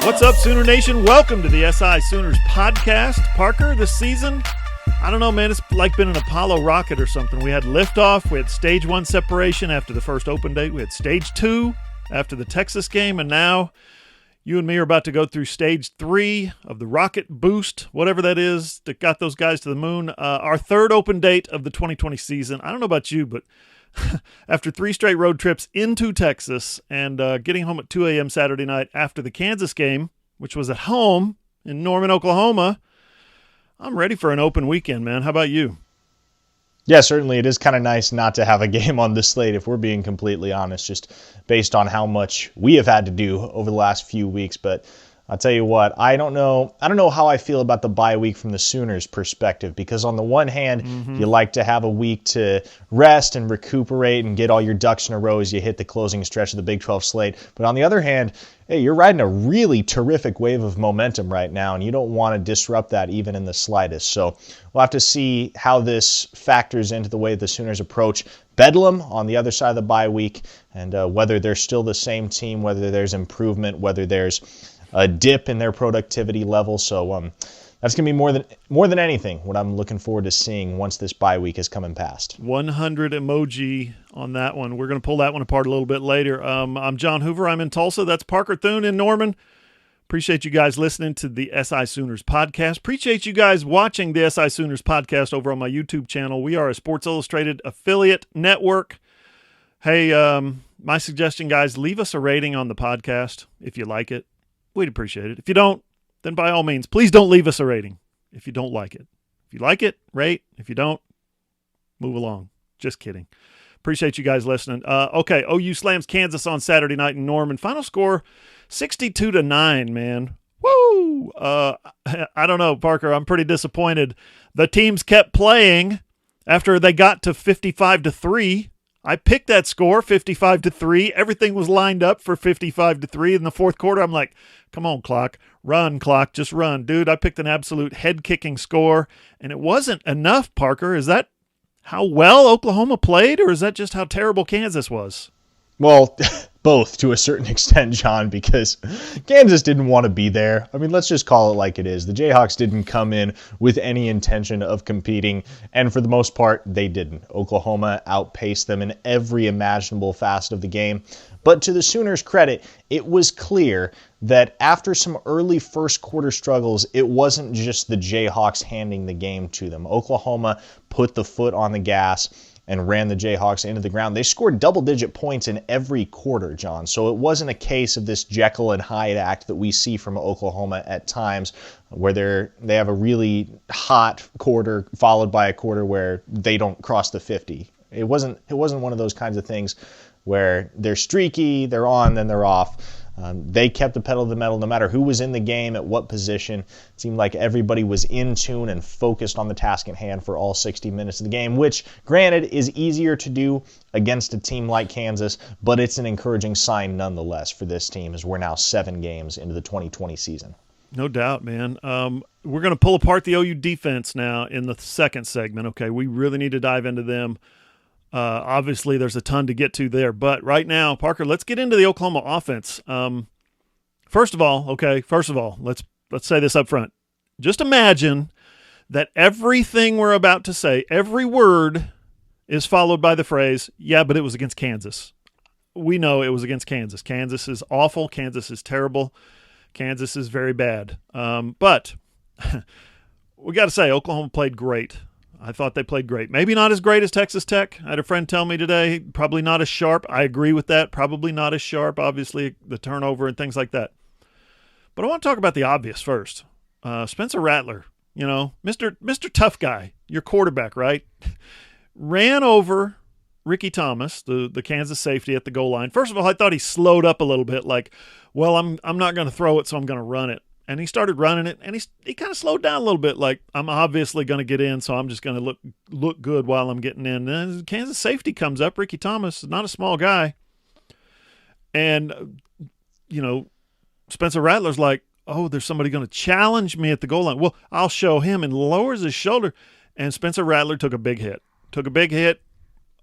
What's up, Sooner Nation? Welcome to the SI Sooners podcast. Parker, this season, I don't know, man, it's like been an Apollo rocket or something. We had liftoff. We had stage 1 separation after the first open date. We had stage 2 after the Texas game. And now you and me are about to go through stage 3 of the rocket boost, whatever that is, that got those guys to the moon. Our third open date of the 2020 season. I don't know about you, but after 3 straight road trips into Texas and getting home at 2 a.m. Saturday night after the Kansas game, which was at home in Norman, Oklahoma, I'm ready for an open weekend, man. How about you? Yeah, certainly it is kind of nice not to have a game on the slate, if we're being completely honest, just based on how much we have had to do over the last few weeks. But I'll tell you what, I don't know how I feel about the bye week from the Sooners' perspective, because on the one hand, you like to have a week to rest and recuperate and get all your ducks in a row as you hit the closing stretch of the Big 12 slate. But on the other hand, hey, you're riding a really terrific wave of momentum right now, and you don't want to disrupt that even in the slightest. So we'll have to see how this factors into the way the Sooners approach Bedlam on the other side of the bye week, and whether they're still the same team, whether there's improvement, whether there's a dip in their productivity level. So that's going to be more than anything what I'm looking forward to seeing once this bye week is coming past. 100 emoji on that one. We're going to pull that one apart a little bit later. I'm John Hoover. I'm in Tulsa. That's Parker Thune in Norman. Appreciate you guys listening to the SI Sooners podcast. Appreciate you guys watching the SI Sooners podcast over on my YouTube channel. We are a Sports Illustrated affiliate network. Hey, my suggestion, guys, leave us a rating on the podcast if you like it. We'd appreciate it. If you don't, then by all means, please don't leave us a rating if you don't like it. If you like it, rate. If you don't, move along. Just kidding. Appreciate you guys listening. Okay, OU slams Kansas on Saturday night in Norman. Final score, 62-9, man. Woo! I don't know, Parker. I'm pretty disappointed. The teams kept playing after they got to 55-3. I picked that score, 55-3. Everything was lined up for 55-3. In the fourth quarter, I'm like, come on, clock. Run, clock. Just run. Dude, I picked an absolute head-kicking score, and it wasn't enough, Parker. Is that how well Oklahoma played, or is that just how terrible Kansas was? Well, both to a certain extent, John, because Kansas didn't want to be there. I mean, let's just call it like it is. The Jayhawks didn't come in with any intention of competing, and for the most part, they didn't. Oklahoma outpaced them in every imaginable facet of the game. But to the Sooners' credit, it was clear that after some early first quarter struggles, it wasn't just the Jayhawks handing the game to them. Oklahoma put the foot on the gas and ran the Jayhawks into the ground. They scored double-digit points in every quarter, John. So it wasn't a case of this Jekyll and Hyde act that we see from Oklahoma at times, where they have a really hot quarter followed by a quarter where they don't cross the 50. It wasn't one of those kinds of things where they're streaky, they're on, then they're off. They kept the pedal to the metal no matter who was in the game, at what position. It seemed like everybody was in tune and focused on the task at hand for all 60 minutes of the game, which, granted, is easier to do against a team like Kansas, but it's an encouraging sign nonetheless for this team as we're now 7 games into the 2020 season. No doubt, man. We're going to pull apart the OU defense now in the second segment. Okay, we really need to dive into them. Obviously, there's a ton to get to there. But right now, Parker, let's get into the Oklahoma offense. First of all, let's say this up front. Just imagine that everything we're about to say, every word is followed by the phrase, yeah, but it was against Kansas. We know it was against Kansas. Kansas is awful. Kansas is terrible. Kansas is very bad. But we got to say, Oklahoma played great. I thought they played great. Maybe not as great as Texas Tech. I had a friend tell me today, probably not as sharp. I agree with that. Probably not as sharp, obviously, the turnover and things like that. But I want to talk about the obvious first. Spencer Rattler, Mr. Tough Guy, your quarterback, right? Ran over Ricky Thomas, the Kansas safety at the goal line. First of all, I thought he slowed up a little bit, like, well, I'm not going to throw it, so I'm going to run it. And he started running it, and he kind of slowed down a little bit, like, I'm obviously going to get in, so I'm just going to look good while I'm getting in. And then Kansas safety comes up. Ricky Thomas is not a small guy. And, Spencer Rattler's like, oh, there's somebody going to challenge me at the goal line. Well, I'll show him, and lowers his shoulder. And Spencer Rattler took a big hit.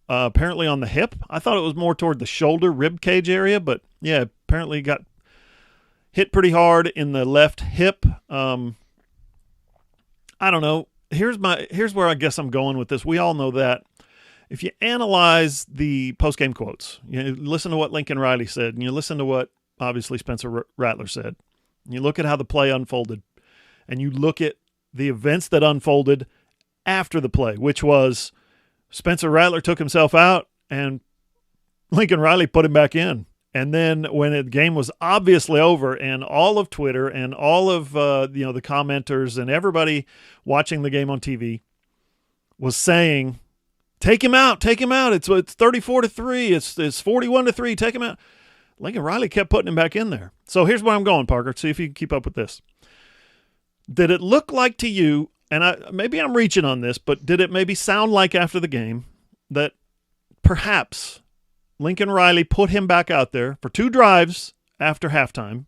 Apparently on the hip. I thought it was more toward the shoulder, rib cage area, but, yeah, apparently hit pretty hard in the left hip. I don't know. Here's where I guess I'm going with this. We all know that if you analyze the post-game quotes, you listen to what Lincoln Riley said, and you listen to what obviously Spencer Rattler said, and you look at how the play unfolded, and you look at the events that unfolded after the play, which was Spencer Rattler took himself out and Lincoln Riley put him back in. And then when the game was obviously over, and all of Twitter and all of the commenters and everybody watching the game on TV was saying, "Take him out, take him out. It's 34-3. It's 41-3. Take him out." Lincoln Riley kept putting him back in there. So here's where I'm going, Parker. See if you can keep up with this. Did it look like to you, and maybe I'm reaching on this, but did it maybe sound like after the game that perhaps Lincoln Riley put him back out there for 2 drives after halftime,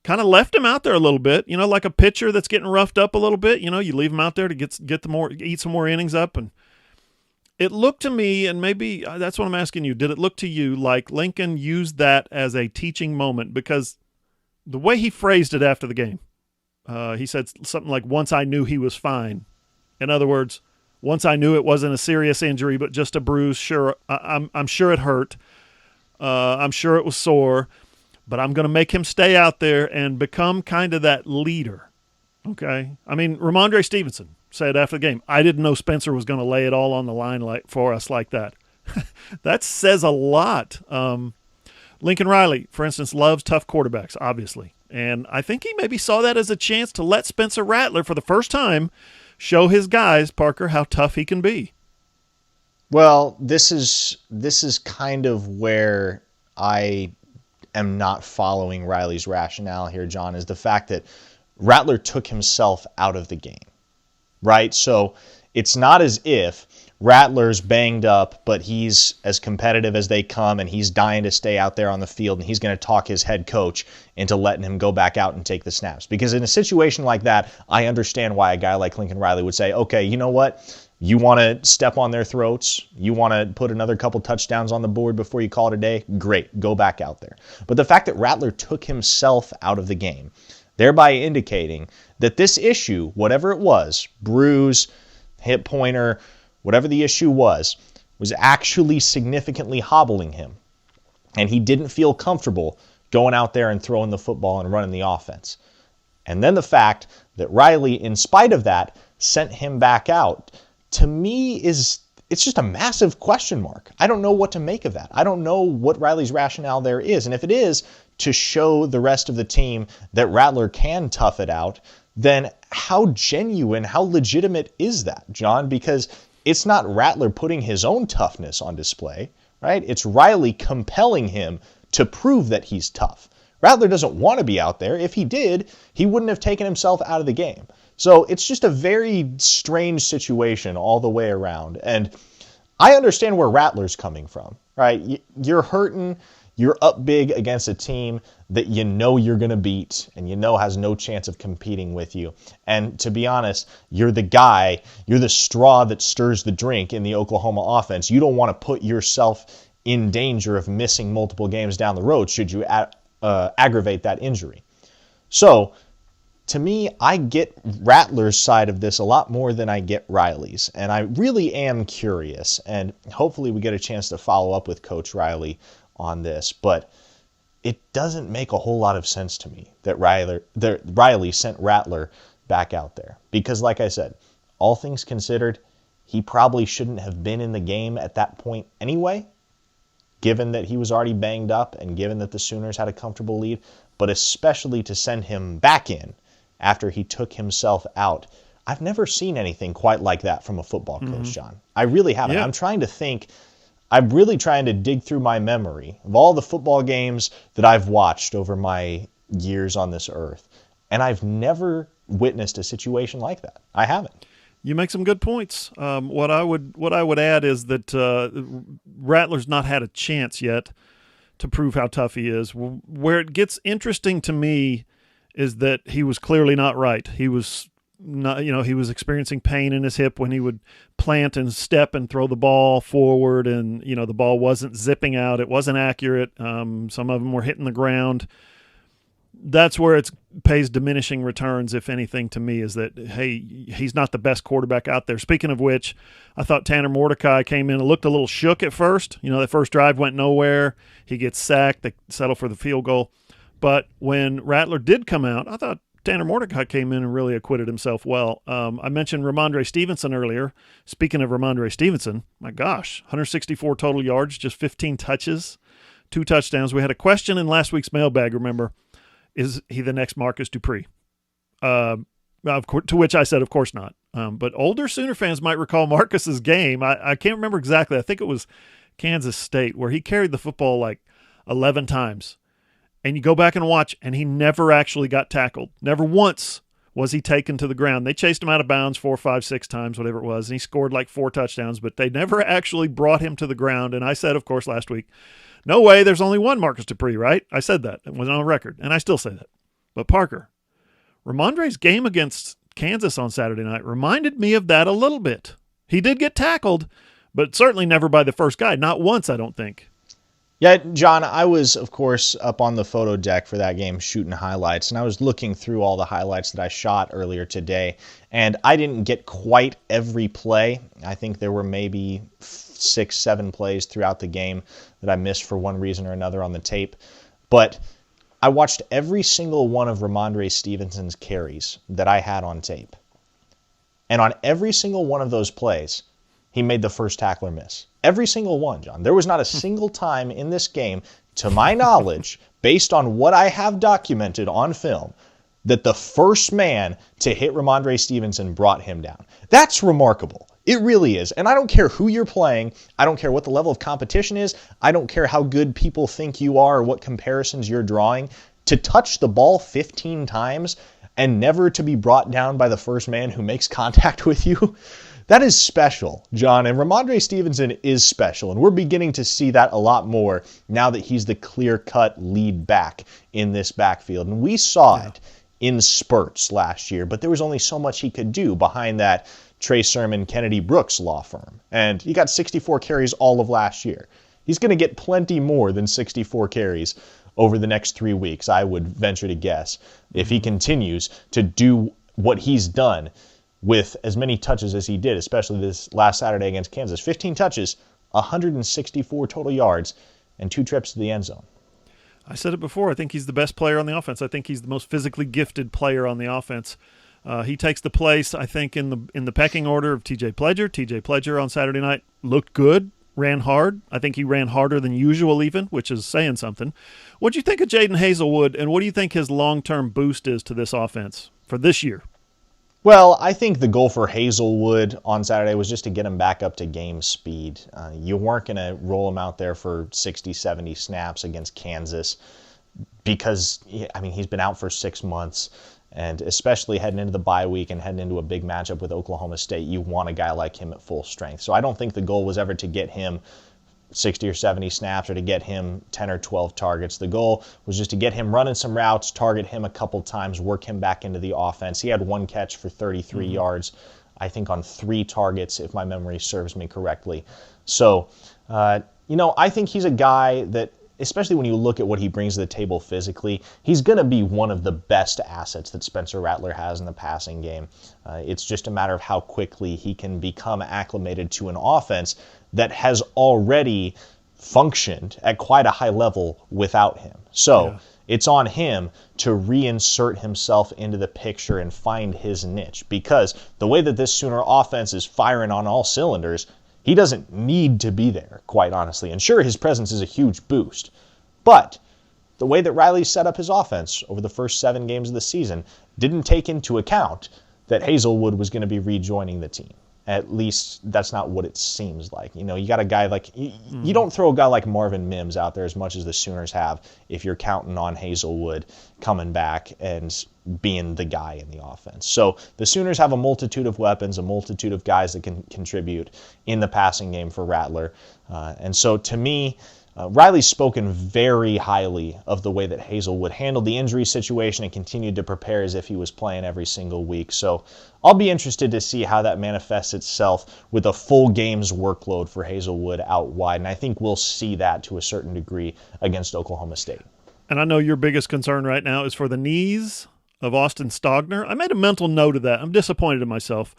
kind of left him out there a little bit, like a pitcher that's getting roughed up a little bit. You leave him out there to eat some more innings up. And it looked to me, and maybe that's what I'm asking you, did it look to you like Lincoln used that as a teaching moment? Because the way he phrased it after the game, he said something like, "Once I knew he was fine." In other words, once I knew it wasn't a serious injury, but just a bruise. Sure, I'm sure it hurt. I'm sure it was sore, but I'm going to make him stay out there and become kind of that leader. Okay? I mean, Ramondre Stevenson said after the game, "I didn't know Spencer was going to lay it all on the line for us like that." That says a lot. Lincoln Riley, for instance, loves tough quarterbacks, obviously. And I think he maybe saw that as a chance to let Spencer Rattler, for the first time, show his guys, Parker, how tough he can be. Well, this is kind of where I am not following Riley's rationale here, John, is the fact that Rattler took himself out of the game, right? So it's not as if Rattler's banged up, but he's as competitive as they come, and he's dying to stay out there on the field, and he's going to talk his head coach into letting him go back out and take the snaps. Because in a situation like that, I understand why a guy like Lincoln Riley would say, "Okay, you know what? You want to step on their throats? You want to put another couple touchdowns on the board before you call it a day? Great, go back out there." But the fact that Rattler took himself out of the game, thereby indicating that this issue, whatever it was, bruise, hip pointer, whatever the issue was actually significantly hobbling him. And he didn't feel comfortable going out there and throwing the football and running the offense. And then the fact that Riley, in spite of that, sent him back out, to me it's just a massive question mark. I don't know what to make of that. I don't know what Riley's rationale there is. And if it is to show the rest of the team that Rattler can tough it out, then how genuine, how legitimate is that, John? Because it's not Rattler putting his own toughness on display, right? It's Riley compelling him to prove that he's tough. Rattler doesn't want to be out there. If he did, he wouldn't have taken himself out of the game. So it's just a very strange situation all the way around. And I understand where Rattler's coming from, right? You're hurting. You're up big against a team that you know you're going to beat and you know has no chance of competing with you. And to be honest, you're the straw that stirs the drink in the Oklahoma offense. You don't want to put yourself in danger of missing multiple games down the road should you aggravate that injury. So, to me, I get Rattler's side of this a lot more than I get Riley's. And I really am curious, and hopefully we get a chance to follow up with Coach Riley on this, but it doesn't make a whole lot of sense to me that Riley sent Rattler back out there. Because like I said, all things considered, he probably shouldn't have been in the game at that point anyway, given that he was already banged up and given that the Sooners had a comfortable lead, but especially to send him back in after he took himself out. I've never seen anything quite like that from a football coach, John. I really haven't. Yeah. I'm really trying to dig through my memory of all the football games that I've watched over my years on this earth, and I've never witnessed a situation like that. I haven't. You make some good points. What I would add is that Rattler's not had a chance yet to prove how tough he is. Where it gets interesting to me is that he was clearly not right. He was not, he was experiencing pain in his hip when he would plant and step and throw the ball forward, and the ball wasn't zipping out. It wasn't accurate. Some of them were hitting the ground. that's where it pays diminishing returns, if anything, to me, is that, hey, he's not the best quarterback out there. Speaking of which, I thought Tanner Mordecai came in and looked a little shook at first. That first drive went nowhere. He gets sacked. They settle for the field goal. But when Rattler did come out, I thought Tanner Mordecai came in and really acquitted himself well. I mentioned Ramondre Stevenson earlier. Speaking of Ramondre Stevenson, my gosh, 164 total yards, just 15 touches, 2 touchdowns. We had a question in last week's mailbag, remember, is he the next Marcus Dupree? To which I said, of course not. But older Sooner fans might recall Marcus's game. I can't remember exactly. I think it was Kansas State, where he carried the football like 11 times. And you go back and watch, and he never actually got tackled. Never once was he taken to the ground. They chased him out of bounds 4, 5, 6 times, whatever it was, and he scored like 4 touchdowns, but they never actually brought him to the ground. And I said, of course, last week, no way, there's only one Marcus Dupree, right? I said that. It was on record, and I still say that. But Parker, Ramondre's game against Kansas on Saturday night reminded me of that a little bit. He did get tackled, but certainly never by the first guy. Not once, I don't think. Yeah, John, I was, of course, up on the photo deck for that game shooting highlights, and I was looking through all the highlights that I shot earlier today, and I didn't get quite every play. I think there were maybe 6, 7 plays throughout the game that I missed for one reason or another on the tape. But I watched every single one of Ramondre Stevenson's carries that I had on tape. And on every single one of those plays, he made the first tackler miss. Every single one, John. There was not a single time in this game, to my knowledge, based on what I have documented on film, that the first man to hit Ramondre Stevenson brought him down. That's remarkable. It really is. And I don't care who you're playing. I don't care what the level of competition is. I don't care how good people think you are or what comparisons you're drawing. To touch the ball 15 times and never to be brought down by the first man who makes contact with you, that is special, John, and Ramondre Stevenson is special, and we're beginning to see that a lot more now that he's the clear-cut lead back in this backfield. And we saw it in spurts last year, but there was only so much he could do behind that Trey Sermon, Kennedy Brooks law firm. And he got 64 carries all of last year. He's going to get plenty more than 64 carries over the next 3 weeks, I would venture to guess, if he continues to do what he's done with as many touches as he did, especially this last Saturday against Kansas. 15 touches, 164 total yards, and 2 trips to the end zone. I said it before. I think he's the best player on the offense. I think he's the most physically gifted player on the offense. He takes the place, I think, in the pecking order of T.J. Pledger. T.J. Pledger on Saturday night looked good, ran hard. I think he ran harder than usual even, which is saying something. What do you think of Jaden Hazelwood, and what do you think his long-term boost is to this offense for this year? Well, I think the goal for Hazelwood on Saturday was just to get him back up to game speed. You weren't going to roll him out there for 60, 70 snaps against Kansas because, he's been out for 6 months, and especially heading into the bye week and heading into a big matchup with Oklahoma State, you want a guy like him at full strength. So I don't think the goal was ever to get him 60 or 70 snaps or to get him 10 or 12 targets. The goal was just to get him running some routes, target him a couple times, work him back into the offense. He had 1 catch for 33 yards, I think on 3 targets, if my memory serves me correctly. So, I think he's a guy that, especially when you look at what he brings to the table physically, he's going to be one of the best assets that Spencer Rattler has in the passing game. It's just a matter of how quickly he can become acclimated to an offense that has already functioned at quite a high level without him. So it's on him to reinsert himself into the picture and find his niche, because the way that this Sooner offense is firing on all cylinders, he doesn't need to be there, quite honestly. And sure, his presence is a huge boost, but the way that Riley set up his offense over the first 7 games of the season didn't take into account that Hazelwood was going to be rejoining the team. At least that's not what it seems like. You got a guy like, you don't throw a guy like Marvin Mims out there as much as the Sooners have if you're counting on Hazelwood coming back and being the guy in the offense. So the Sooners have a multitude of weapons, a multitude of guys that can contribute in the passing game for Rattler. And so to me, Riley's spoken very highly of the way that Hazelwood handled the injury situation and continued to prepare as if he was playing every single week. So I'll be interested to see how that manifests itself with a full game's workload for Hazelwood out wide, and I think we'll see that to a certain degree against Oklahoma State. And I know your biggest concern right now is for the knees of Austin Stogner. I made a mental note of that. I'm disappointed in myself.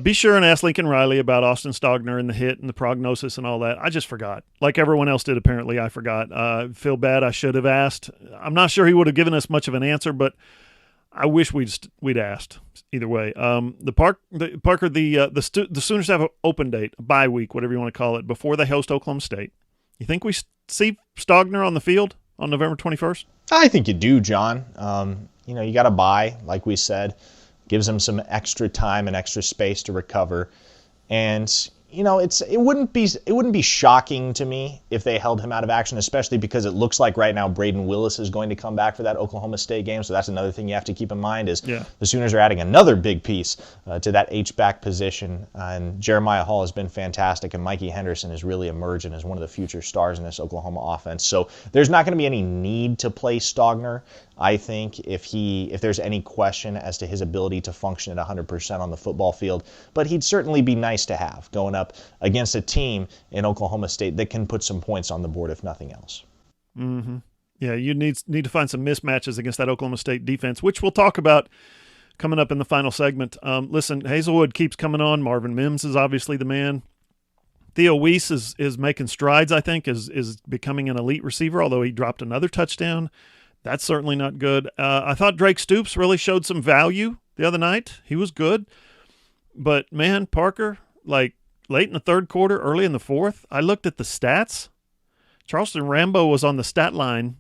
Be sure and ask Lincoln Riley about Austin Stogner and the hit and the prognosis and all that. I just forgot. Like everyone else did, apparently, I forgot. Feel bad. I should have asked. I'm not sure he would have given us much of an answer, but I wish we'd asked. Either way, the Sooners have an open date, a bye week, whatever you want to call it, before they host Oklahoma State. You think we see Stogner on the field on November 21st? I think you do, John. You got to bye, like we said. Gives him some extra time and extra space to recover. And, it wouldn't be shocking to me if they held him out of action, especially because it looks like right now Braden Willis is going to come back for that Oklahoma State game. So that's another thing you have to keep in mind is the Sooners are adding another big piece to that H-back position. And Jeremiah Hall has been fantastic, and Mikey Henderson is really emerging as one of the future stars in this Oklahoma offense. So there's not going to be any need to play Stogner. I think if there's any question as to his ability to function at 100% on the football field, but he'd certainly be nice to have going up against a team in Oklahoma State that can put some points on the board if nothing else. Mm-hmm. Yeah, you need to find some mismatches against that Oklahoma State defense, which we'll talk about coming up in the final segment. Listen, Hazelwood keeps coming on. Marvin Mims is obviously the man. Theo Weiss is making strides, I think, is becoming an elite receiver, although he dropped another touchdown. That's certainly not good. I thought Drake Stoops really showed some value the other night. He was good. But, man, Parker, like late in the third quarter, early in the fourth, I looked at the stats. Charleston Rambo was on the stat line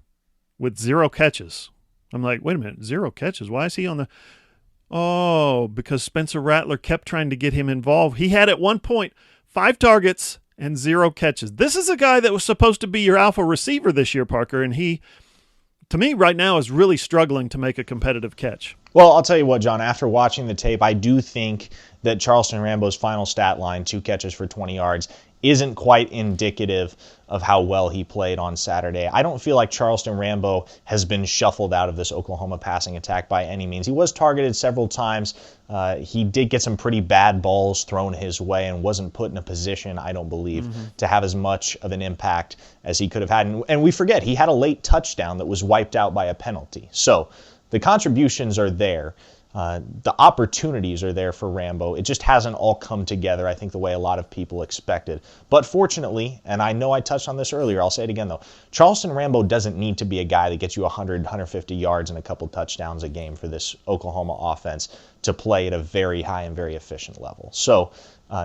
with 0 catches. I'm like, wait a minute, 0 catches? Why is he on the – oh, because Spencer Rattler kept trying to get him involved. He had at one point 5 targets and 0 catches. This is a guy that was supposed to be your alpha receiver this year, Parker, and he – to me, right now, is really struggling to make a competitive catch. Well, I'll tell you what, John, after watching the tape, I do think that Charleston Rambo's final stat line, 2 catches for 20 yards, isn't quite indicative of how well he played on Saturday. I don't feel like Charleston Rambo has been shuffled out of this Oklahoma passing attack by any means. He was targeted several times. He did get some pretty bad balls thrown his way and wasn't put in a position, I don't believe, to have as much of an impact as he could have had. And we forget, he had a late touchdown that was wiped out by a penalty. So the contributions are there. The opportunities are there for Rambo. It just hasn't all come together, I think, the way a lot of people expected. But fortunately, and I know I touched on this earlier, I'll say it again, though, Charleston Rambo doesn't need to be a guy that gets you 100, 150 yards and a couple touchdowns a game for this Oklahoma offense to play at a very high and very efficient level. So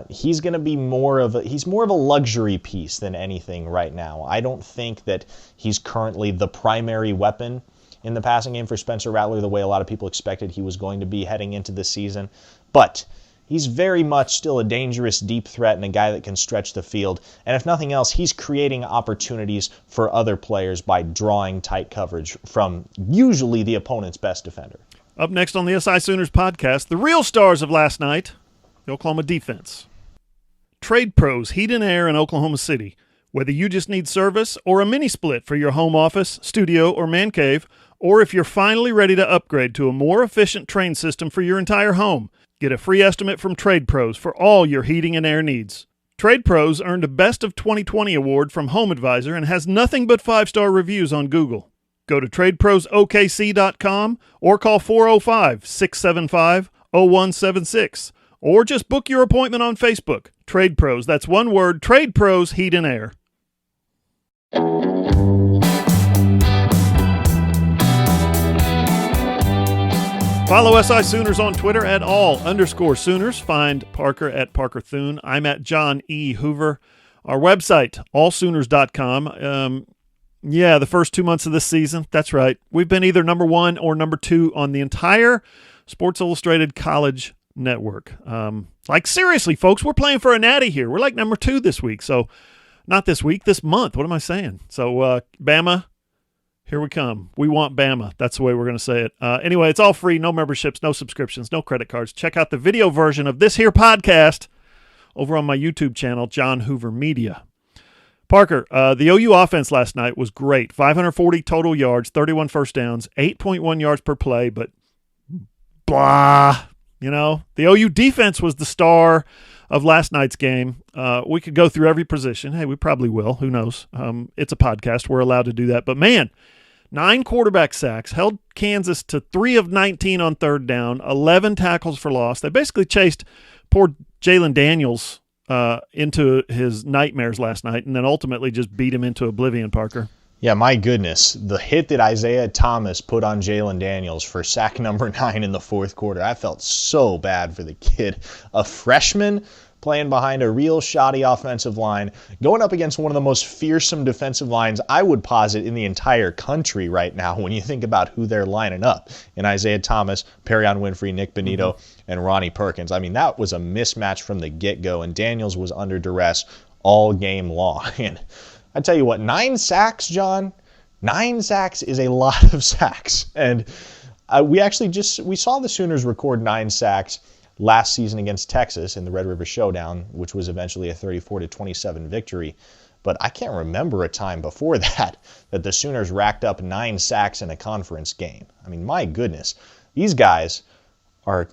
he's going to be more of a luxury piece than anything right now. I don't think that he's currently the primary weapon in the passing game for Spencer Rattler the way a lot of people expected he was going to be heading into this season. But he's very much still a dangerous deep threat and a guy that can stretch the field. And if nothing else, he's creating opportunities for other players by drawing tight coverage from usually the opponent's best defender. Up next on the SI Sooners podcast, the real stars of last night, the Oklahoma defense. Trade Pros Heat and Air in Oklahoma City. Whether you just need service or a mini split for your home office, studio, or man cave, or if you're finally ready to upgrade to a more efficient train system for your entire home, get a free estimate from Trade Pros for all your heating and air needs. Trade Pros earned a Best of 2020 award from Home Advisor and has nothing but 5-star reviews on Google. Go to TradeProsOKC.com or call 405-675-0176 or just book your appointment on Facebook. Trade Pros, that's one word, Trade Pros Heat and Air. Follow SI Sooners on Twitter at all_Sooners. Find Parker at Parker Thune. I'm at John E. Hoover. Our website, allsooners.com. The first 2 months of this season, that's right. We've been either number 1 or number 2 on the entire Sports Illustrated College network. Seriously, folks, we're playing for a natty here. We're like number 2 this week. So, not this week, this month. What am I saying? So, Bama, here we come. We want Bama. That's the way we're going to say it. Anyway, it's all free. No memberships, no subscriptions, no credit cards. Check out the video version of this here podcast over on my YouTube channel, John Hoover Media. Parker, the OU offense last night was great. 540 total yards, 31 first downs, 8.1 yards per play, but blah. The OU defense was the star of last night's game. We could go through every position. Hey, we probably will. Who knows? It's a podcast. We're allowed to do that. But, man, 9 quarterback sacks, held Kansas to 3 of 19 on third down, 11 tackles for loss. They basically chased poor Jalen Daniels into his nightmares last night and then ultimately just beat him into oblivion, Parker. Yeah, my goodness. The hit that Isaiah Thomas put on Jalen Daniels for sack number 9 in the fourth quarter, I felt so bad for the kid. A freshman playing behind a real shoddy offensive line, going up against one of the most fearsome defensive lines I would posit in the entire country right now when you think about who they're lining up in Isaiah Thomas, Perrion Winfrey, Nick Bonito, and Ronnie Perkins. I mean, that was a mismatch from the get-go, and Daniels was under duress all game long. And I tell you what, 9 sacks, John, 9 sacks is a lot of sacks. And we saw the Sooners record 9 sacks last season against Texas in the Red River Showdown, which was eventually a 34-27 victory. But I can't remember a time before that the Sooners racked up 9 sacks in a conference game. I mean, my goodness, these guys are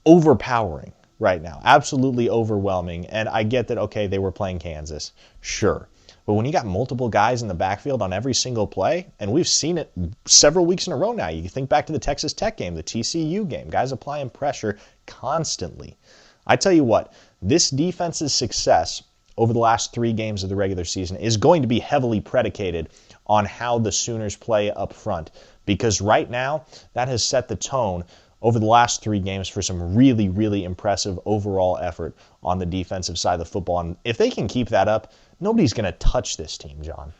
overpowering right now, absolutely overwhelming. And I get that, okay, they were playing Kansas, sure. But when you got multiple guys in the backfield on every single play, and we've seen it several weeks in a row now. You think back to the Texas Tech game, the TCU game, guys applying pressure constantly. I tell you what, this defense's success over the last 3 games of the regular season is going to be heavily predicated on how the Sooners play up front. Because right now, that has set the tone over the last 3 games for some really, really impressive overall effort on the defensive side of the football. And if they can keep that up, nobody's going to touch this team, John.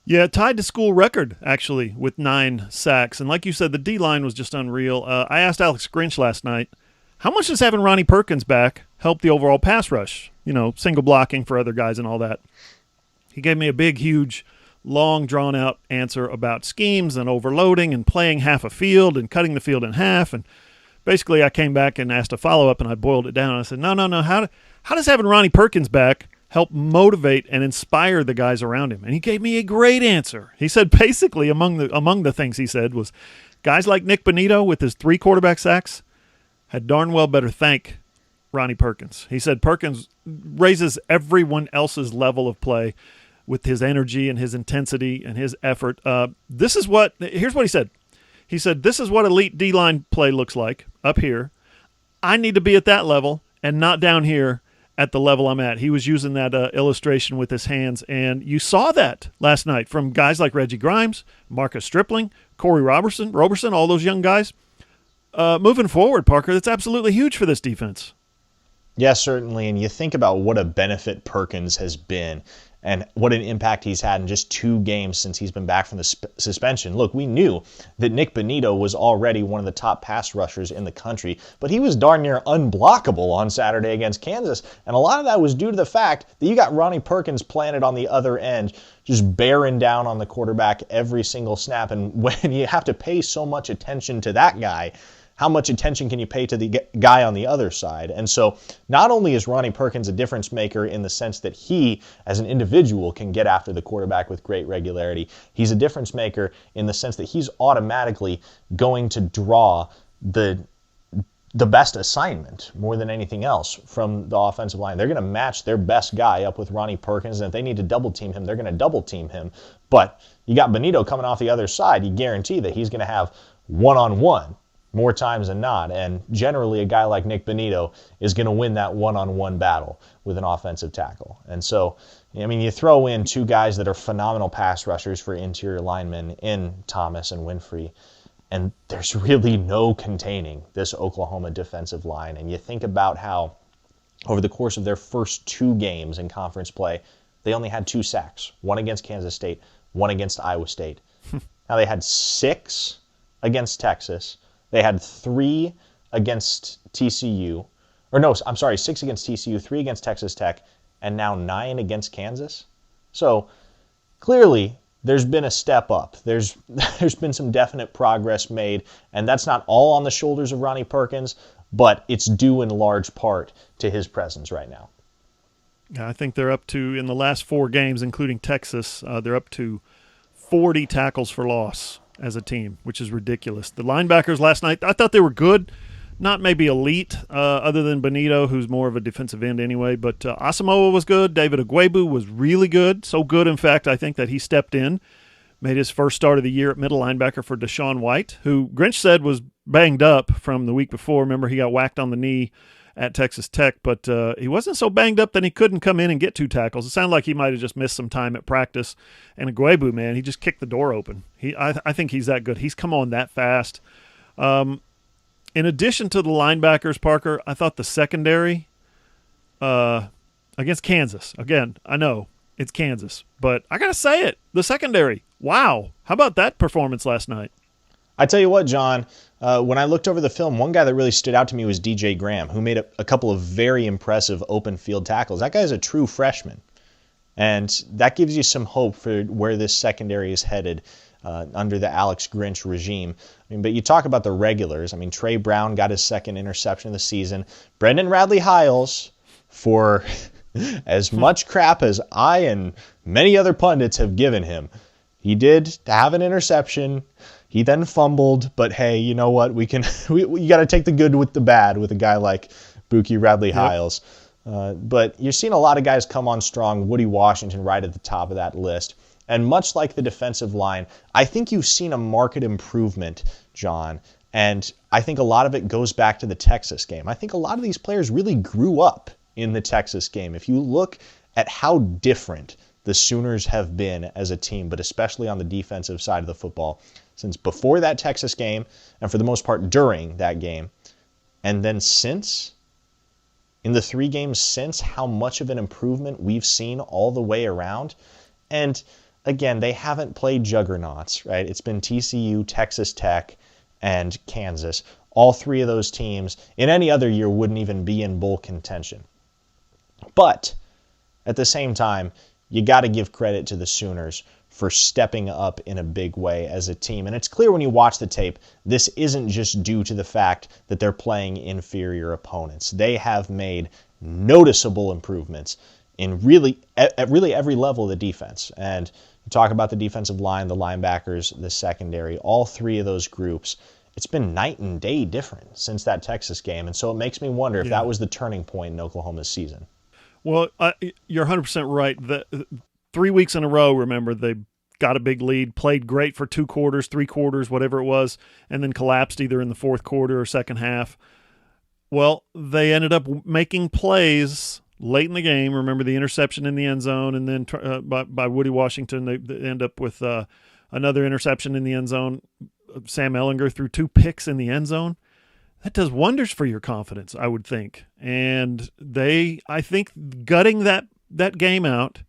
Yeah, tied to school record, actually, with 9 sacks. And like you said, the D-line was just unreal. I asked Alex Grinch last night, how much does having Ronnie Perkins back help the overall pass rush? You know, single blocking for other guys and all that. He gave me a big, huge, long, drawn-out answer about schemes and overloading and playing half a field and cutting the field in half. And basically, I came back and asked a follow-up, and I boiled it down. I said, no. How does having Ronnie Perkins back help motivate and inspire the guys around him? And he gave me a great answer. He said basically among the things he said was guys like Nick Bonito with his 3 quarterback sacks had darn well better thank Ronnie Perkins. He said Perkins raises everyone else's level of play with his energy and his intensity and his effort. Here's what he said. He said, this is what elite D-line play looks like up here. I need to be at that level and not down here at the level I'm at. He was using that illustration with his hands, and you saw that last night from guys like Reggie Grimes, Marcus Stripling, Corey Roberson, all those young guys. Moving forward, Parker, that's absolutely huge for this defense. Yes, certainly, and you think about what a benefit Perkins has been and what an impact he's had in just 2 games since he's been back from the suspension. Look, we knew that Nick Bonito was already one of the top pass rushers in the country, but he was darn near unblockable on Saturday against Kansas, and a lot of that was due to the fact that you got Ronnie Perkins planted on the other end, just bearing down on the quarterback every single snap, and when you have to pay so much attention to that guy, how much attention can you pay to the guy on the other side? And so not only is Ronnie Perkins a difference maker in the sense that he, as an individual, can get after the quarterback with great regularity, he's a difference maker in the sense that he's automatically going to draw the best assignment more than anything else from the offensive line. They're going to match their best guy up with Ronnie Perkins, and if they need to double team him, they're going to double team him. But you got Bonito coming off the other side, you guarantee that he's going to have one-on-one more times than not, and generally a guy like Nick Bonito is going to win that one-on-one battle with an offensive tackle. And so, I mean, you throw in 2 guys that are phenomenal pass rushers for interior linemen in Thomas and Winfrey, and there's really no containing this Oklahoma defensive line. And you think about how over the course of their first 2 games in conference play, they only had 2 sacks, one against Kansas State, one against Iowa State. Now they had 6 against Texas. They had 3 against TCU. Or no, I'm sorry, 6 against TCU, 3 against Texas Tech, and now 9 against Kansas. So clearly there's been a step up. There's been some definite progress made, and that's not all on the shoulders of Ronnie Perkins, but it's due in large part to his presence right now. I think they're up to, in the last 4 games, including Texas, they're up to 40 tackles for loss as a team, which is ridiculous. The linebackers last night, I thought they were good. Not maybe elite, other than Bonito, who's more of a defensive end anyway. But Asamoah was good. David Agwebu was really good. So good, in fact, I think that he stepped in made his first start of the year at middle linebacker for Deshaun White, who Grinch said was banged up from the week before. Remember, he got whacked on the knee at Texas Tech, but he wasn't so banged up that he couldn't come in and get 2 tackles. It sounded like he might have just missed some time at practice. And Agwebu, man, he just kicked the door open. I think he's that good. He's come on that fast. In addition to the linebackers, Parker, I thought the secondary against Kansas, again, I know it's Kansas, but I got to say it, the secondary, wow. How about that performance last night? I tell you what, John, when I looked over the film, one guy that really stood out to me was DJ Graham, who made a couple of very impressive open field tackles. That guy's a true freshman, and that gives you some hope for where this secondary is headed under the Alex Grinch regime. I mean, but you talk about the regulars. I mean, Trey Brown got his second interception of the season. Brendan Radley-Hiles, for as much crap as I and many other pundits have given him, he did have an interception. He then fumbled, but hey, you know what? We got to take the good with the bad with a guy like Buki Radley-Hiles. Yep. But you're seeing a lot of guys come on strong. Woody Washington right at the top of that list. And much like the defensive line, I think you've seen a marked improvement, John. And I think a lot of it goes back to the Texas game. I think a lot of these players really grew up in the Texas game. If you look at how different the Sooners have been as a team, but especially on the defensive side of the football, since before that Texas game, and for the most part during that game, and then since, in the 3 games since, how much of an improvement we've seen all the way around. And again, they haven't played juggernauts, right? It's been TCU, Texas Tech, and Kansas. All 3 of those teams, in any other year, wouldn't even be in bowl contention. But at the same time, you got to give credit to the Sooners for stepping up in a big way as a team. And it's clear when you watch the tape, this isn't just due to the fact that they're playing inferior opponents. They have made noticeable improvements in really every level of the defense. And you talk about the defensive line, the linebackers, the secondary, all 3 of those groups. It's been night and day different since that Texas game. And so it makes me wonder if that was the turning point in Oklahoma's season. Well, you're 100% right. 3 weeks in a row, remember, they got a big lead, played great for 2 quarters, 3 quarters, whatever it was, and then collapsed either in the fourth quarter or second half. Well, they ended up making plays late in the game. Remember the interception in the end zone, and then by Woody Washington, they end up with another interception in the end zone. Sam Ehlinger threw 2 picks in the end zone. That does wonders for your confidence, I would think. And I think, gutting that game out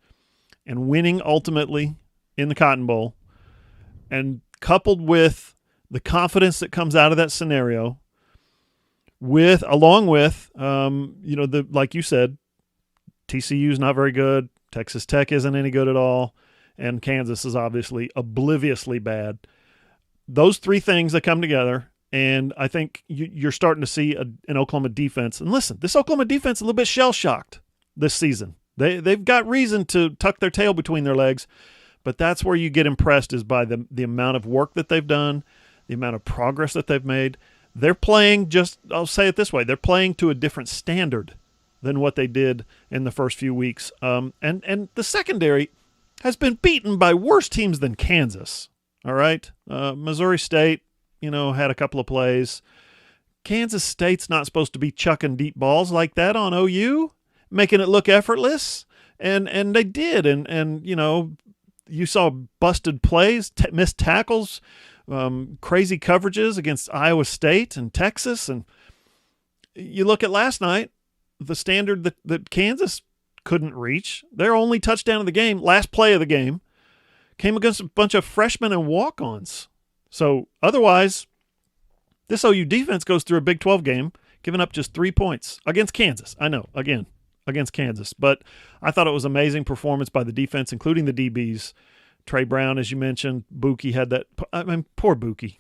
and winning ultimately in the Cotton Bowl, and coupled with the confidence that comes out of that scenario, along with like you said, TCU's not very good, Texas Tech isn't any good at all, and Kansas is obviously obliviously bad. Those 3 things that come together, and I think you're starting to see an Oklahoma defense. And listen, this Oklahoma defense is a little bit shell-shocked this season. They've got reason to tuck their tail between their legs, but that's where you get impressed, is by the amount of work that they've done, the amount of progress that they've made. They're playing I'll say it this way, they're playing to a different standard than what they did in the first few weeks. And the secondary has been beaten by worse teams than Kansas, all right? Missouri State, had a couple of plays. Kansas State's not supposed to be chucking deep balls like that on OU, making it look effortless, and they did. And you saw busted plays, missed tackles, crazy coverages against Iowa State and Texas. And you look at last night, the standard that Kansas couldn't reach. Their only touchdown of the game, last play of the game, came against a bunch of freshmen and walk-ons. So otherwise, this OU defense goes through a Big 12 game, giving up just 3 points against Kansas. I know, again, against Kansas. But I thought it was amazing performance by the defense, including the DBs. Trey Brown, as you mentioned, Buki had that. I mean, poor Buki,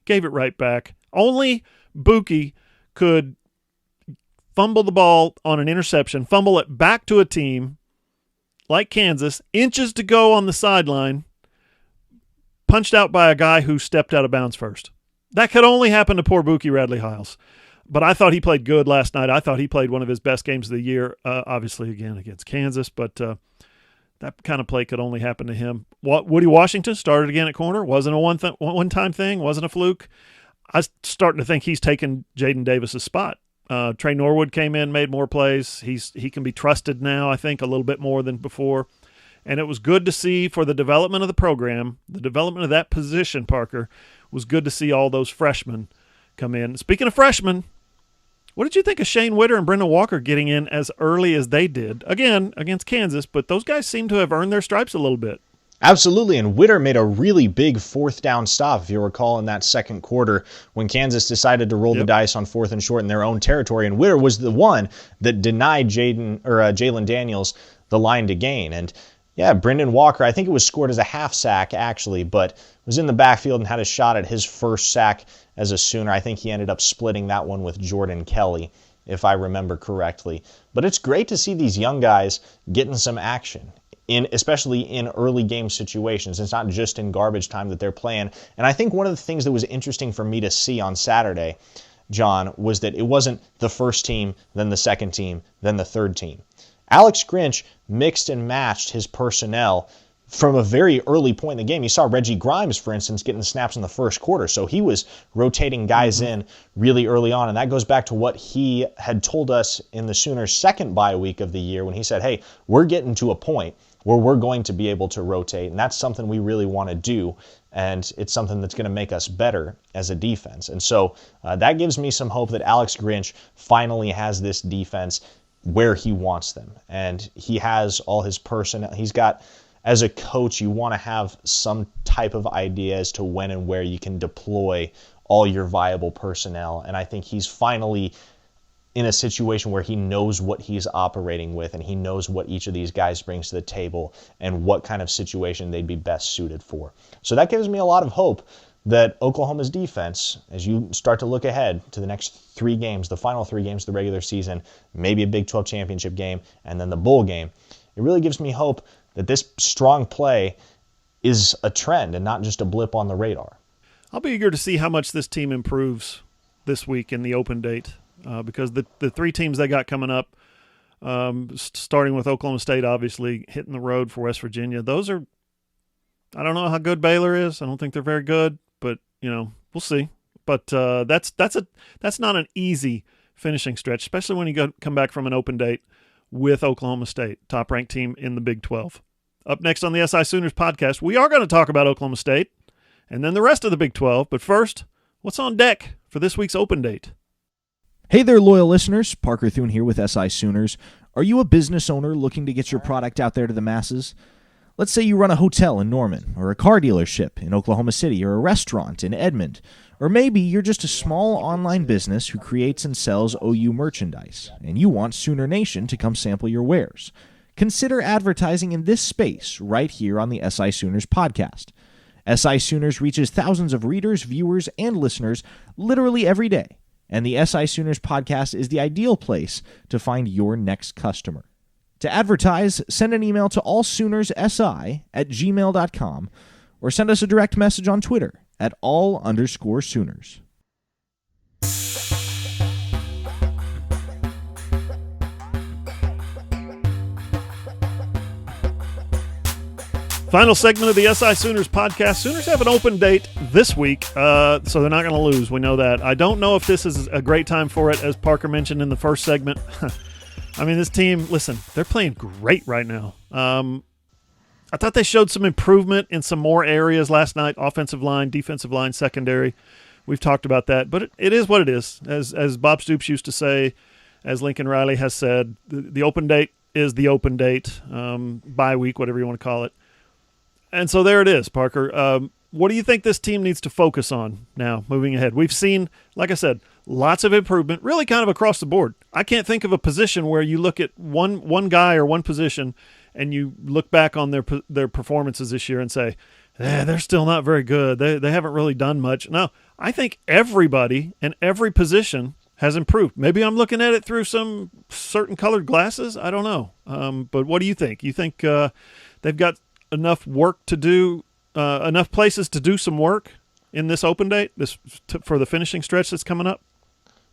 gave it right back. Only Buki could fumble the ball on an interception, fumble it back to a team like Kansas, inches to go on the sideline, punched out by a guy who stepped out of bounds first. That could only happen to poor Buki Radley-Hiles. But I thought he played good last night. I thought he played one of his best games of the year, obviously, again, against Kansas. But That kind of play could only happen to him. Woody Washington started again at corner. Wasn't a one-time thing. Wasn't a fluke. I was starting to think he's taken Jaden Davis's spot. Trey Norwood came in, made more plays. He can be trusted now, I think, a little bit more than before. And it was good to see for the development of the program, the development of that position, Parker, was good to see all those freshmen come in. Speaking of freshmen, what did you think of Shane Witter and Brendan Walker getting in as early as they did? Again, against Kansas, but those guys seem to have earned their stripes a little bit. Absolutely, and Witter made a really big fourth down stop, if you recall, in that second quarter when Kansas decided to roll the dice on fourth and short in their own territory, and Witter was the one that denied Jalen Daniels the line to gain. And yeah, Brendan Walker, I think it was scored as a half sack, actually, but was in the backfield and had a shot at his first sack as a Sooner. I think he ended up splitting that one with Jordan Kelly, if I remember correctly. But it's great to see these young guys getting some action, especially in early game situations. It's not just in garbage time that they're playing. And I think one of the things that was interesting for me to see on Saturday, John, was that it wasn't the first team, then the second team, then the third team. Alex Grinch mixed and matched his personnel from a very early point in the game. You saw Reggie Grimes, for instance, getting snaps in the first quarter. So he was rotating guys in really early on. And that goes back to what he had told us in the Sooners' second bye week of the year when he said, hey, we're getting to a point where we're going to be able to rotate. And that's something we really want to do. And it's something that's going to make us better as a defense. And so that gives me some hope that Alex Grinch finally has this defense where he wants them. And he has all his personnel. He's got, as a coach, you want to have some type of idea as to when and where you can deploy all your viable personnel. And I think he's finally in a situation where he knows what he's operating with and he knows what each of these guys brings to the table and what kind of situation they'd be best suited for. So that gives me a lot of hope that Oklahoma's defense, as you start to look ahead to the next 3 games, the final 3 games of the regular season, maybe a Big 12 championship game, and then the bowl game, it really gives me hope that this strong play is a trend and not just a blip on the radar. I'll be eager to see how much this team improves this week in the open date because the 3 teams they got coming up, starting with Oklahoma State, obviously, hitting the road for West Virginia, those are, I don't know how good Baylor is. I don't think they're very good. But, we'll see. But that's not an easy finishing stretch, especially when you come back from an open date with Oklahoma State, top-ranked team in the Big 12. Up next on the SI Sooners podcast, we are going to talk about Oklahoma State and then the rest of the Big 12. But first, what's on deck for this week's open date? Hey there, loyal listeners. Parker Thune here with SI Sooners. Are you a business owner looking to get your product out there to the masses? Let's say you run a hotel in Norman, or a car dealership in Oklahoma City, or a restaurant in Edmond, or maybe you're just a small online business who creates and sells OU merchandise, and you want Sooner Nation to come sample your wares. Consider advertising in this space right here on the SI Sooners podcast. SI Sooners reaches thousands of readers, viewers, and listeners literally every day, and the SI Sooners podcast is the ideal place to find your next customer. To advertise, send an email to allsoonersi@gmail.com or send us a direct message on Twitter at @all_Sooners. Final segment of the SI Sooners podcast. Sooners have an open date this week, so they're not going to lose. We know that. I don't know if this is a great time for it, as Parker mentioned in the first segment. I mean, this team, listen, they're playing great right now. I thought they showed some improvement in some more areas last night, offensive line, defensive line, secondary. We've talked about that, but it is what it is. As Bob Stoops used to say, as Lincoln Riley has said, the open date is the open date, bye week, whatever you want to call it. And so there it is, Parker. What do you think this team needs to focus on now moving ahead? We've seen, like I said, lots of improvement, really kind of across the board. I can't think of a position where you look at one guy or one position and you look back on their performances this year and say, they're still not very good. They haven't really done much. No, I think everybody and every position has improved. Maybe I'm looking at it through some certain colored glasses. I don't know. But what do you think? You think they've got enough work to do, enough places to do some work in this open date, for the finishing stretch that's coming up?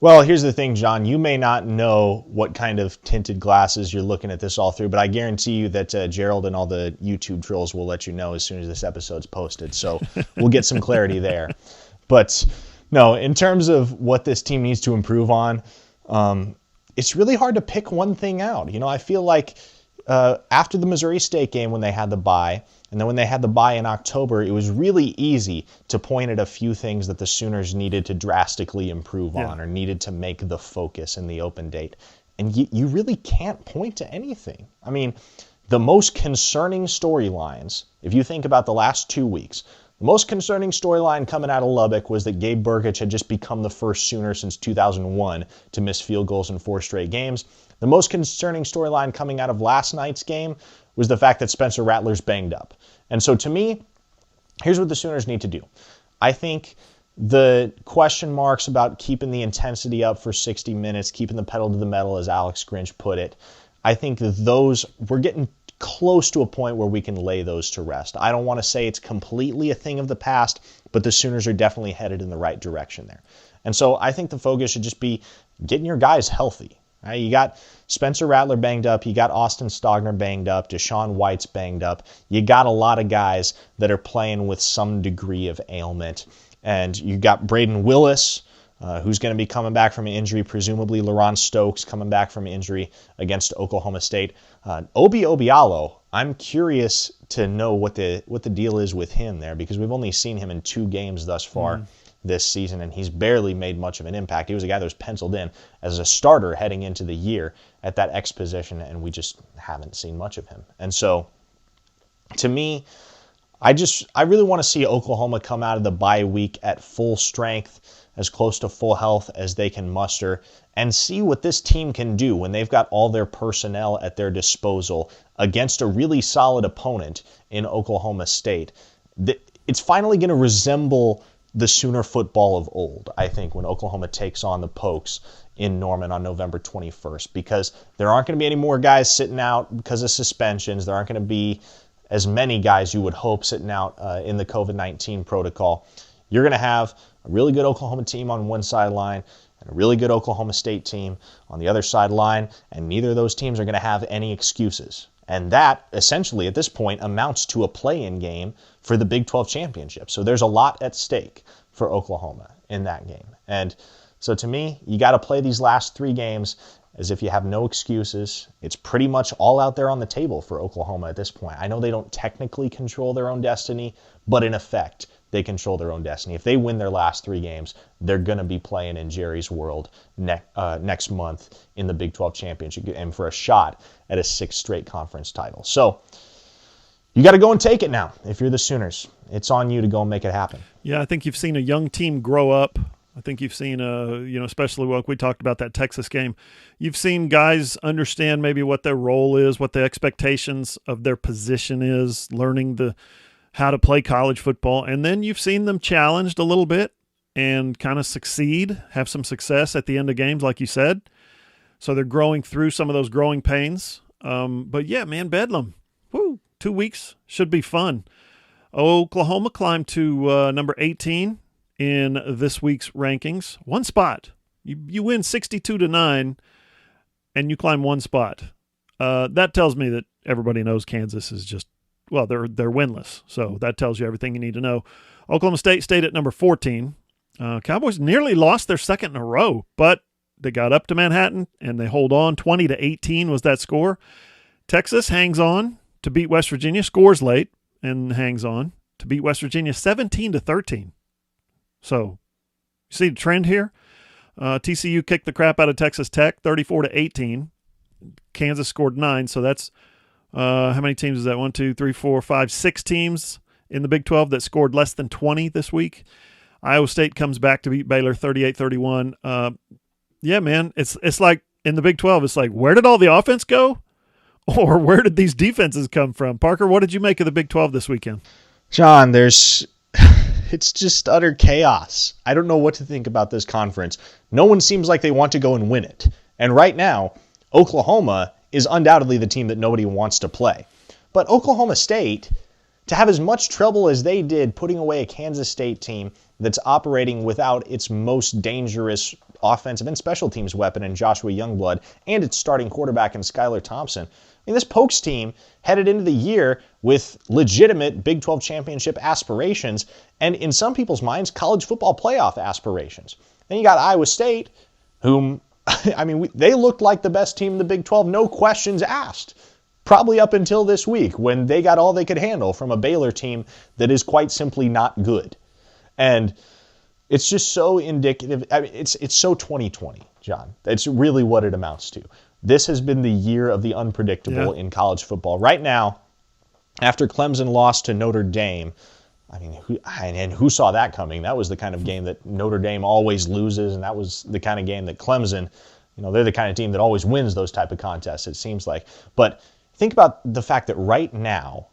Well, here's the thing, John. You may not know what kind of tinted glasses you're looking at this all through, but I guarantee you that Gerald and all the YouTube trolls will let you know as soon as this episode's posted. So we'll get some clarity there. But no, in terms of what this team needs to improve on, it's really hard to pick one thing out. I feel like after the Missouri State game when they had the bye, and then when they had the bye in October, it was really easy to point at a few things that the Sooners needed to drastically improve on or needed to make the focus in the open date. And you really can't point to anything. I mean, the most concerning storylines, if you think about the last 2 weeks, the most concerning storyline coming out of Lubbock was that Gabe Burgich had just become the first Sooner since 2001 to miss field goals in 4 straight games. The most concerning storyline coming out of last night's game was the fact that Spencer Rattler's banged up. And so to me, here's what the Sooners need to do. I think the question marks about keeping the intensity up for 60 minutes, keeping the pedal to the metal, as Alex Grinch put it, I think those, we're getting close to a point where we can lay those to rest. I don't want to say it's completely a thing of the past, but the Sooners are definitely headed in the right direction there. And so I think the focus should just be getting your guys healthy. Right, you got Spencer Rattler banged up. You got Austin Stogner banged up. Deshaun White's banged up. You got a lot of guys that are playing with some degree of ailment. And you got Braden Willis, who's going to be coming back from an injury, presumably LaRon Stokes coming back from an injury against Oklahoma State. Obi Obialo, I'm curious to know what the deal is with him there, because we've only seen him in 2 games thus far this season, and he's barely made much of an impact. He was a guy that was penciled in as a starter heading into the year at that X position, and we just haven't seen much of him. And so, to me, I really want to see Oklahoma come out of the bye week at full strength, as close to full health as they can muster, and see what this team can do when they've got all their personnel at their disposal against a really solid opponent in Oklahoma State. It's finally going to resemble the Sooner football of old, I think, when Oklahoma takes on the Pokes in Norman on November 21st, because there aren't going to be any more guys sitting out because of suspensions. There aren't going to be as many guys you would hope sitting out in the COVID-19 protocol. You're going to have a really good Oklahoma team on one sideline and a really good Oklahoma State team on the other sideline, and neither of those teams are going to have any excuses. And that, essentially, at this point, amounts to a play-in game for the Big 12 championship. So there's a lot at stake for Oklahoma in that game. And so to me, you got to play these last 3 games as if you have no excuses. It's pretty much all out there on the table for Oklahoma at this point. I know they don't technically control their own destiny, but in effect, they control their own destiny. If they win their last 3 games, they're going to be playing in Jerry's World next month in the Big 12 championship and for a shot at a 6th straight conference title. So you got to go and take it now. If you're the Sooners, it's on you to go and make it happen. Yeah, I think you've seen a young team grow up. I think you've seen, especially when we talked about that Texas game, you've seen guys understand maybe what their role is, what the expectations of their position is, learning how to play college football. And then you've seen them challenged a little bit and kind of succeed, have some success at the end of games, like you said. So they're growing through some of those growing pains. But yeah, man, Bedlam. Woo, 2 weeks should be fun. Oklahoma climbed to number 18 in this week's rankings. 1 spot. You win 62-9, and you climb 1 spot. That tells me that everybody knows Kansas is just, well, they're winless. So that tells you everything you need to know. Oklahoma State stayed at number 14. Cowboys nearly lost their 2nd in a row, but they got up to Manhattan, and they hold on. 20-18 was that score. Texas hangs on to beat West Virginia, scores late, and hangs on to beat West Virginia 17-13. So, you see the trend here? TCU kicked the crap out of Texas Tech, 34-18. Kansas scored 9, so that's how many teams is that? 1, 2, 3, 4, 5, 6 teams in the Big 12 that scored less than 20 this week. Iowa State comes back to beat Baylor 38-31. Yeah, man, it's like in the Big 12, it's like, where did all the offense go? Or where did these defenses come from? Parker, what did you make of the Big 12 this weekend? John, it's just utter chaos. I don't know what to think about this conference. No one seems like they want to go and win it. And right now, Oklahoma is undoubtedly the team that nobody wants to play. But Oklahoma State, to have as much trouble as they did putting away a Kansas State team that's operating without its most dangerous offensive and special teams weapon in Joshua Youngblood and its starting quarterback in Skylar Thompson. I mean, this Pokes team headed into the year with legitimate Big 12 championship aspirations and, in some people's minds, college football playoff aspirations. Then you got Iowa State, whom, I mean, they looked like the best team in the Big 12, no questions asked. Probably up until this week when they got all they could handle from a Baylor team that is quite simply not good. And it's just so indicative. I mean, it's so 2020, John. That's really what it amounts to. This has been the year of the unpredictable in college football. Right now, after Clemson lost to Notre Dame, I mean, who saw that coming? That was the kind of game that Notre Dame always loses, and that was the kind of game that Clemson, they're the kind of team that always wins those type of contests, it seems like. But think about the fact that right now,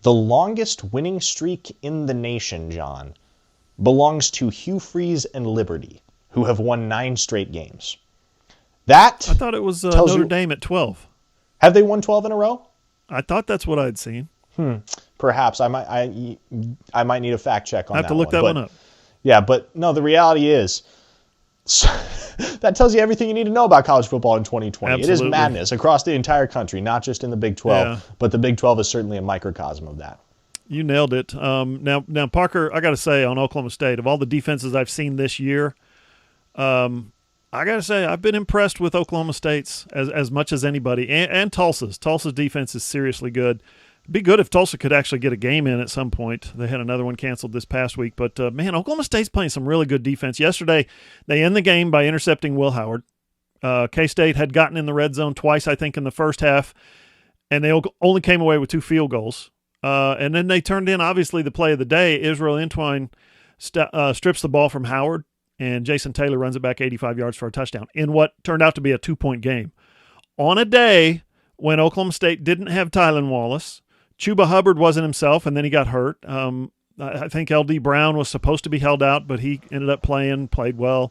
the longest winning streak in the nation, John, belongs to Hugh Freeze and Liberty, who have won 9 straight games. I thought it was Notre Dame at 12. Have they won 12 in a row? I thought that's what I'd seen. Perhaps. I might need a fact check on that. I have to look that one up. Yeah, but no, the reality is that tells you everything you need to know about college football in 2020. Absolutely. It is madness across the entire country, not just in the Big 12, but the Big 12 is certainly a microcosm of that. You nailed it. Now, Parker, I got to say on Oklahoma State, of all the defenses I've seen this year, I got to say I've been impressed with Oklahoma State's as much as anybody, and Tulsa's. Tulsa's defense is seriously good. It'd be good if Tulsa could actually get a game in at some point. They had another one canceled this past week. But, man, Oklahoma State's playing some really good defense. Yesterday, they end the game by intercepting Will Howard. K-State had gotten in the red zone twice, I think, in the first half, and they only came away with 2 field goals. And then they turned in, obviously, the play of the day. Israel Entwine strips the ball from Howard, and Jason Taylor runs it back 85 yards for a touchdown in what turned out to be a 2-point game. On a day when Oklahoma State didn't have Tylan Wallace, Chuba Hubbard wasn't himself, and then he got hurt. I think L.D. Brown was supposed to be held out, but he ended up played well.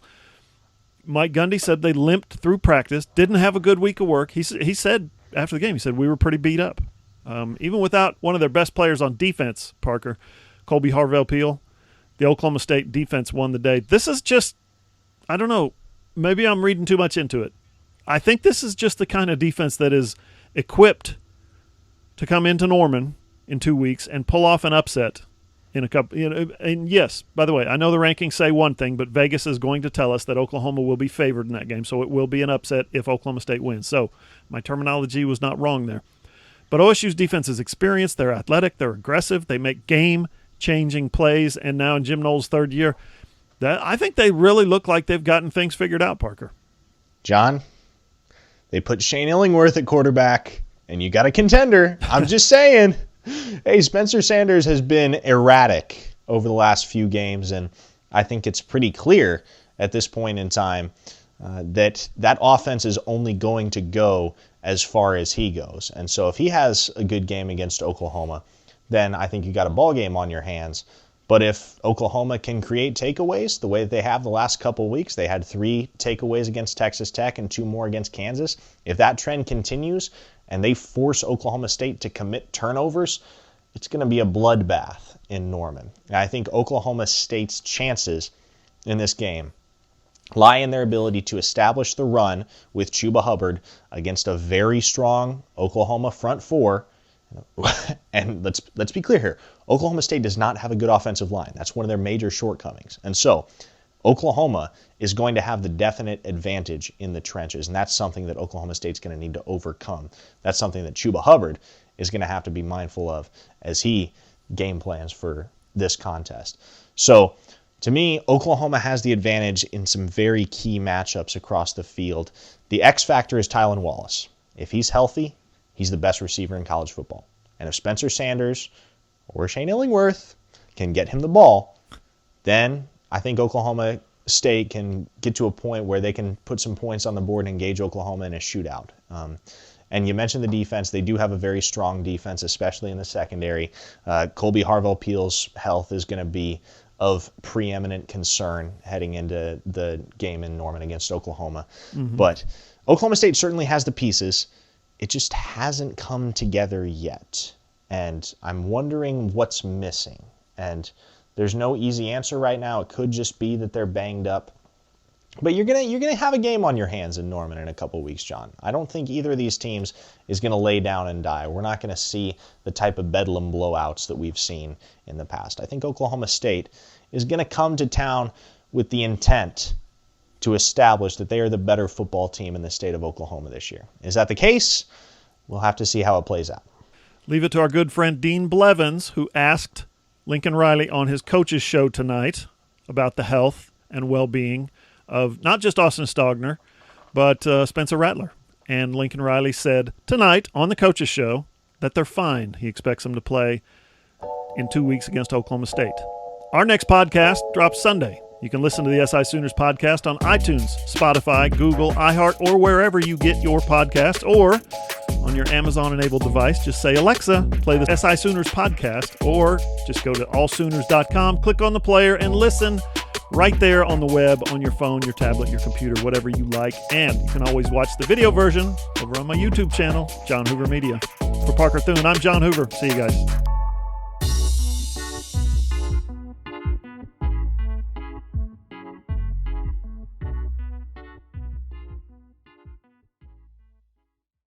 Mike Gundy said they limped through practice, didn't have a good week of work. He said after the game, he said, we were pretty beat up. Even without one of their best players on defense, Parker, Colby Harvell-Peel, the Oklahoma State defense won the day. This is just, I don't know, maybe I'm reading too much into it. I think this is just the kind of defense that is equipped to come into Norman in 2 weeks and pull off an upset in a couple. And yes, by the way, I know the rankings say one thing, but Vegas is going to tell us that Oklahoma will be favored in that game, so it will be an upset if Oklahoma State wins. So my terminology was not wrong there. But OSU's defense is experienced. They're athletic. They're aggressive. They make game-changing plays. And now in Jim Knowles' third year, I think they really look like they've gotten things figured out, Parker. John, they put Shane Illingworth at quarterback, and you got a contender. I'm just saying. Hey, Spencer Sanders has been erratic over the last few games, and I think it's pretty clear at this point in time that offense is only going to go as far as he goes. And so if he has a good game against Oklahoma, then I think you got a ball game on your hands. But if Oklahoma can create takeaways the way that they have the last couple of weeks, they had 3 takeaways against Texas Tech and 2 more against Kansas. If that trend continues and they force Oklahoma State to commit turnovers, it's going to be a bloodbath in Norman. And I think Oklahoma State's chances in this game lie in their ability to establish the run with Chuba Hubbard against a very strong Oklahoma front 4. And let's be clear here. Oklahoma State does not have a good offensive line. That's one of their major shortcomings. And so Oklahoma is going to have the definite advantage in the trenches, and that's something that Oklahoma State's going to need to overcome. That's something that Chuba Hubbard is going to have to be mindful of as he game plans for this contest. So to me, Oklahoma has the advantage in some very key matchups across the field. The X factor is Tylan Wallace. If he's healthy, he's the best receiver in college football. And if Spencer Sanders or Shane Illingworth can get him the ball, then I think Oklahoma State can get to a point where they can put some points on the board and engage Oklahoma in a shootout. And you mentioned the defense. They do have a very strong defense, especially in the secondary. Colby Harvell-Peel's health is going to be of preeminent concern heading into the game in Norman against Oklahoma. Mm-hmm. But Oklahoma State certainly has the pieces. It just hasn't come together yet. And I'm wondering what's missing. And there's no easy answer right now. It could just be that they're banged up. But you're gonna have a game on your hands in Norman in a couple weeks, John. I don't think either of these teams is gonna lay down and die. We're not gonna see the type of bedlam blowouts that we've seen in the past. I think Oklahoma State is gonna come to town with the intent to establish that they are the better football team in the state of Oklahoma this year. Is that the case? We'll have to see how it plays out. Leave it to our good friend Dean Blevins, who asked Lincoln Riley on his coach's show tonight about the health and well-being of not just Austin Stogner, but Spencer Rattler. And Lincoln Riley said tonight on the coach's show that they're fine. He expects them to play in 2 weeks against Oklahoma State. Our next podcast drops Sunday. You can listen to the SI Sooners podcast on iTunes, Spotify, Google, iHeart, or wherever you get your podcast, or on your Amazon-enabled device. Just say, Alexa, play the SI Sooners podcast, or just go to allsooners.com, click on the player, and listen right there on the web, on your phone, your tablet, your computer, whatever you like. And you can always watch the video version over on my YouTube channel, John Hoover Media. For Parker Thune, I'm John Hoover. See you guys.